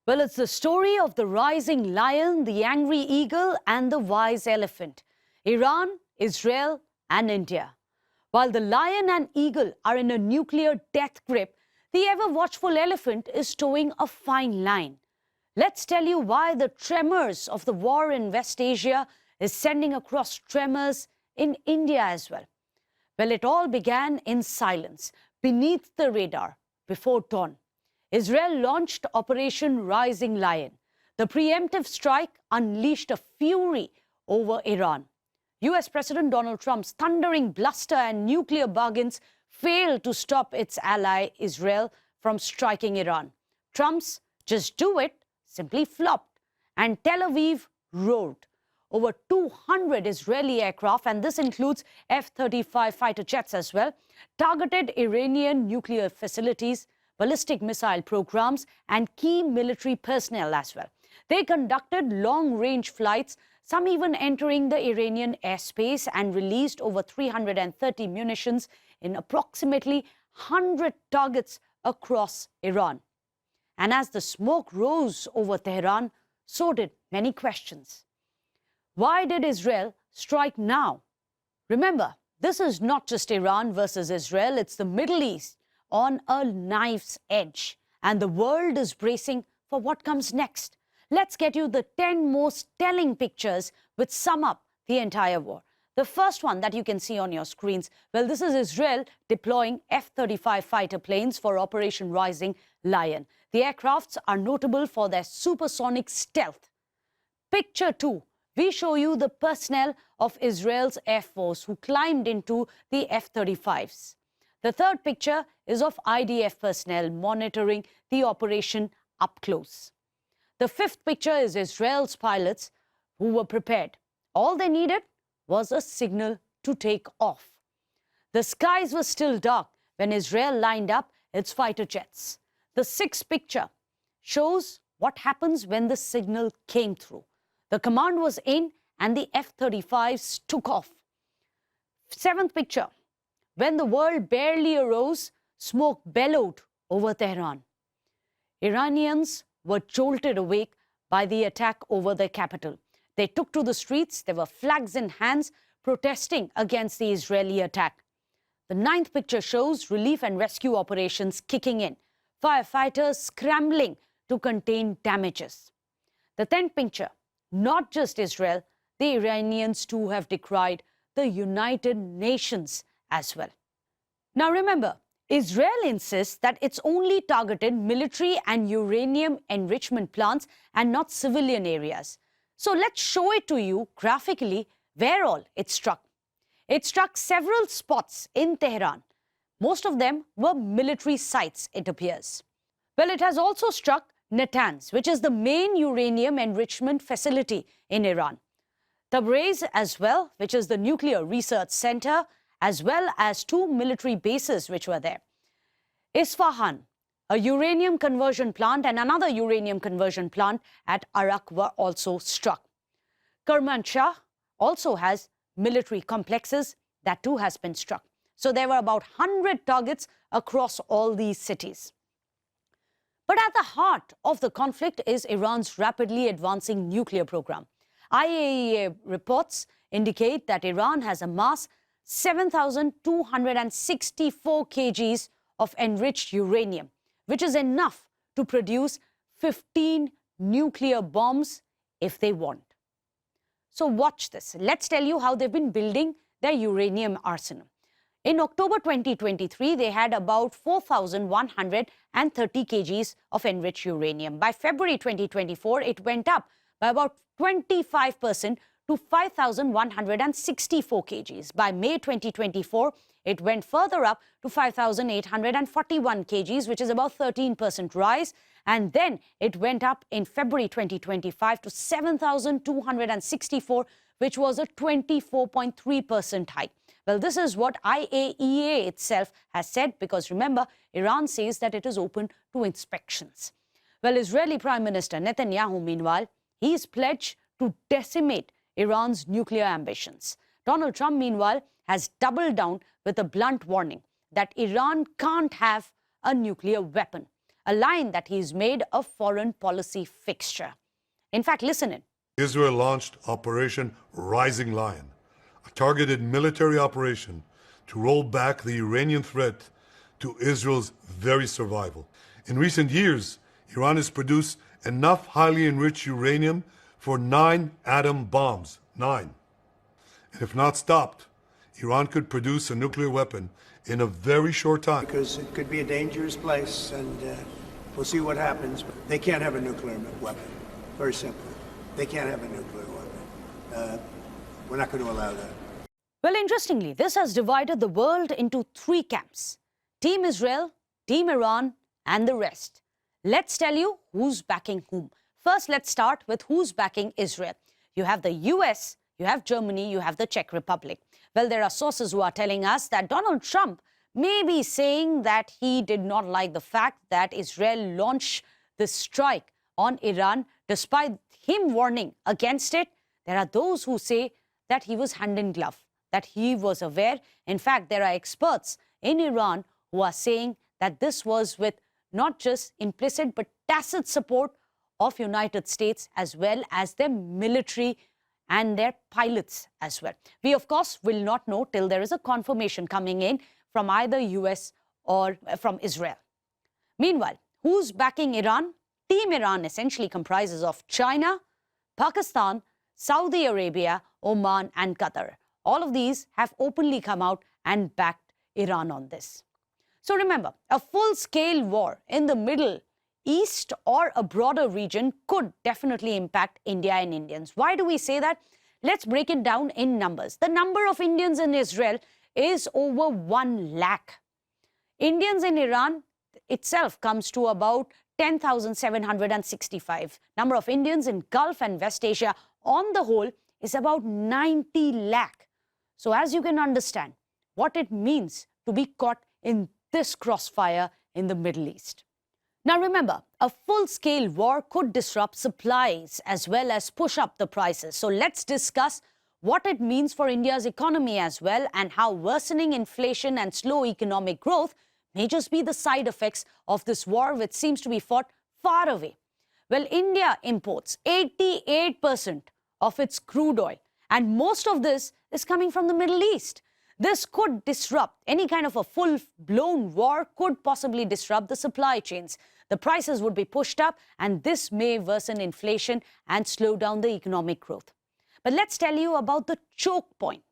Well, it's the story of the rising lion, the angry eagle, and the wise elephant. Iran, Israel, and India. While the lion and eagle are in a nuclear death grip, the ever-watchful elephant is towing a fine line. Let's tell you why the tremors of the war in West Asia is sending across tremors in India as well. Well, it all began in silence, beneath the radar, before dawn. Israel launched Operation Rising Lion. The preemptive strike unleashed a fury over Iran. US President Donald Trump's thundering bluster and nuclear bargains failed to stop its ally Israel from striking Iran. Trump's "just do it" simply flopped, and Tel Aviv roared. Over 200 Israeli aircraft, and this includes F-35 fighter jets as well, targeted Iranian nuclear facilities, ballistic missile programs, and key military personnel as well. They conducted long-range flights, some even entering the Iranian airspace, and released over 330 munitions in approximately 100 targets across Iran. And as the smoke rose over Tehran, so did many questions. Why did Israel strike now? Remember, this is not just Iran versus Israel, it's the Middle East on a knife's edge. And the world is bracing for what comes next. Let's get you the 10 most telling pictures which sum up the entire war. The first one that you can see on your screens, well, this is Israel deploying F-35 fighter planes for Operation Rising Lion. The aircrafts are notable for their supersonic stealth. Picture 2. We show you the personnel of Israel's Air Force who climbed into the F-35s. The third picture is of IDF personnel monitoring the operation up close. The fifth picture is Israel's pilots who were prepared. All they needed was a signal to take off. The skies were still dark when Israel lined up its fighter jets. The sixth picture shows what happens when the signal came through. The command was in and the F-35s took off. Seventh picture. When the world barely arose, smoke bellowed over Tehran. Iranians were jolted awake by the attack over their capital. They took to the streets. There were flags in hands protesting against the Israeli attack. The ninth picture shows relief and rescue operations kicking in. Firefighters scrambling to contain damages. The 10th picture, not just Israel, the Iranians too have decried the United Nations as well. Now remember, Israel insists that it's only targeted military and uranium enrichment plants and not civilian areas. So let's show it to you graphically where all it struck. It struck several spots in Tehran. Most of them were military sites, it appears. Well, it has also struck Natanz, which is the main uranium enrichment facility in Iran. Tabriz as well, which is the nuclear research center, as well as 2 military bases which were there. Isfahan, a uranium conversion plant, and another uranium conversion plant at Arak were also struck. Kermanshah also has military complexes. That too has been struck. So there were about 100 targets across all these cities. But at the heart of the conflict is Iran's rapidly advancing nuclear program. IAEA reports indicate that Iran has amassed 7,264 kgs of enriched uranium, which is enough to produce 15 nuclear bombs if they want. So watch this. Let's tell you how they've been building their uranium arsenal. In October 2023, they had about 4,130 kgs of enriched uranium. By February 2024, it went up by about 25% to 5,164 kgs. By May 2024, it went further up to 5,841 kgs, which is about 13% rise. And then it went up in February 2025 to 7,264, which was a 24.3% hike. Well, this is what IAEA itself has said, because remember, Iran says that it is open to inspections. Well, Israeli Prime Minister Netanyahu, meanwhile, he's pledged to decimate Iran's nuclear ambitions. Donald Trump, meanwhile, has doubled down with a blunt warning that Iran can't have a nuclear weapon. a line that he's made a foreign policy fixture. In fact, listen in. Israel launched Operation Rising Lion, a targeted military operation to roll back the Iranian threat to Israel's very survival. In recent years, Iran has produced enough highly enriched uranium for 9 atom bombs. 9. And if not stopped, Iran could produce a nuclear weapon in a very short time. Because it could be a dangerous place, and we'll see what happens. They can't have a nuclear weapon. Very simple. They can't have a nuclear weapon. We're not going to allow that. Well, interestingly, this has divided the world into 3 camps. Team Israel, Team Iran, and the rest. Let's tell you who's backing whom. First, let's start with who's backing Israel. You have the US, you have Germany, you have the Czech Republic. Well, there are sources who are telling us that Donald Trump may be saying that he did not like the fact that Israel launched the strike on Iran despite him warning against it. There are those who say that he was hand in glove, that he was aware. In fact, there are experts in Iran who are saying that this was with not just implicit but tacit support of United States as well as their military and their pilots as well. We, of course, will not know till there is a confirmation coming in from either US or from Israel. Meanwhile, who's backing Iran? Team Iran essentially comprises of China, Pakistan, Saudi Arabia, Oman, and Qatar. All of these have openly come out and backed Iran on this. So remember, a full-scale war in the Middle East or a broader region could definitely impact India and Indians. Why do we say that? Let's break it down in numbers. The number of Indians in Israel is over 1 lakh. Indians in Iran itself comes to about 10,765. Number of Indians in Gulf and West Asia on the whole is about 90 lakh. So as you can understand what it means to be caught in this crossfire in the Middle East. Now remember, a full-scale war could disrupt supplies as well as push up the prices. So let's discuss what it means for India's economy as well and how worsening inflation and slow economic growth may just be the side effects of this war which seems to be fought far away. Well, India imports 88% of its crude oil, and most of this is coming from the Middle East. This could disrupt any kind of a full-blown war, could possibly disrupt the supply chains. The prices would be pushed up, and this may worsen inflation and slow down the economic growth. But let's tell you about the choke point.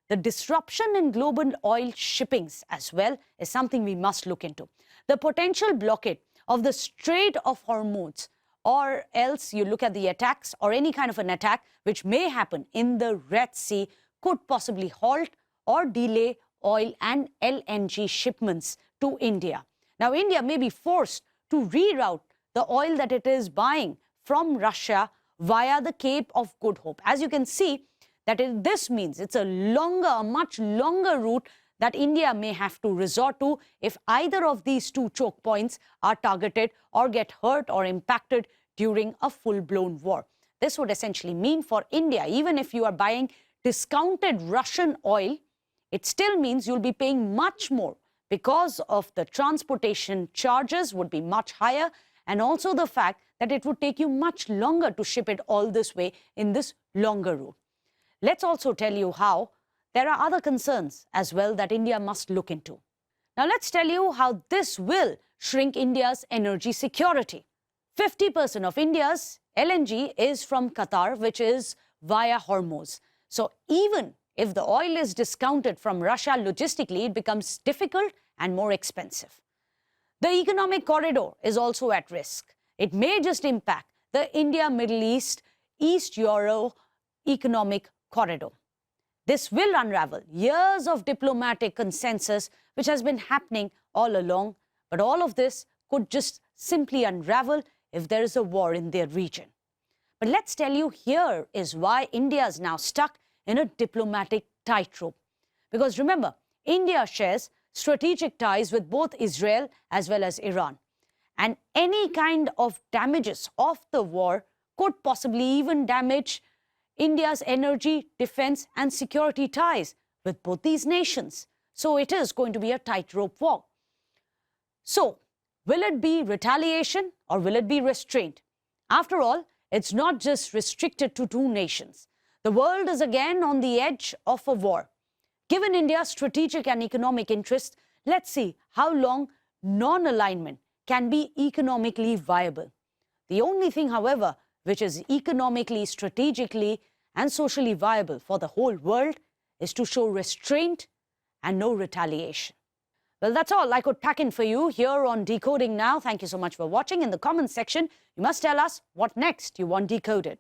The disruption in global oil shippings as well is something we must look into. The potential blockade of the Strait of Hormuz, or else you look at the attacks or any kind of an attack which may happen in the Red Sea, could possibly halt or delay oil and LNG shipments to India. Now, India may be forced to reroute the oil that it is buying from Russia via the Cape of Good Hope. As you can see, this means it's a much longer route that India may have to resort to if either of these 2 choke points are targeted or get hurt or impacted during a full-blown war. This would essentially mean for India, even if you are buying discounted Russian oil, it still means you'll be paying much more because of the transportation charges would be much higher, and also the fact that it would take you much longer to ship it all this way in this longer route. Let's also tell you how there are other concerns as well that India must look into. Now let's tell you how this will shrink India's energy security. 50% of India's LNG is from Qatar, which is via Hormuz. So even if the oil is discounted from Russia logistically, it becomes difficult and more expensive. The economic corridor is also at risk. It may just impact the India-Middle East, East-Euro economic corridor. This will unravel years of diplomatic consensus which has been happening all along, but all of this could just simply unravel if there is a war in their region. But let's tell you, here is why India is now stuck in a diplomatic tightrope. Because remember, India shares strategic ties with both Israel as well as Iran. And any kind of damages of the war could possibly even damage India's energy, defense, and security ties with both these nations. So it is going to be a tightrope walk. So Will it be retaliation or will it be restraint? After all, it's not just restricted to two nations. The world is again on the edge of a war. Given India's strategic and economic interests, let's see how long non-alignment can be economically viable. The only thing, however, which is economically, strategically, and socially viable for the whole world is to show restraint and no retaliation. Well, that's all I could pack in for you here on Decoding Now. Thank you so much for watching. In the comments section, you must tell us what next you want decoded.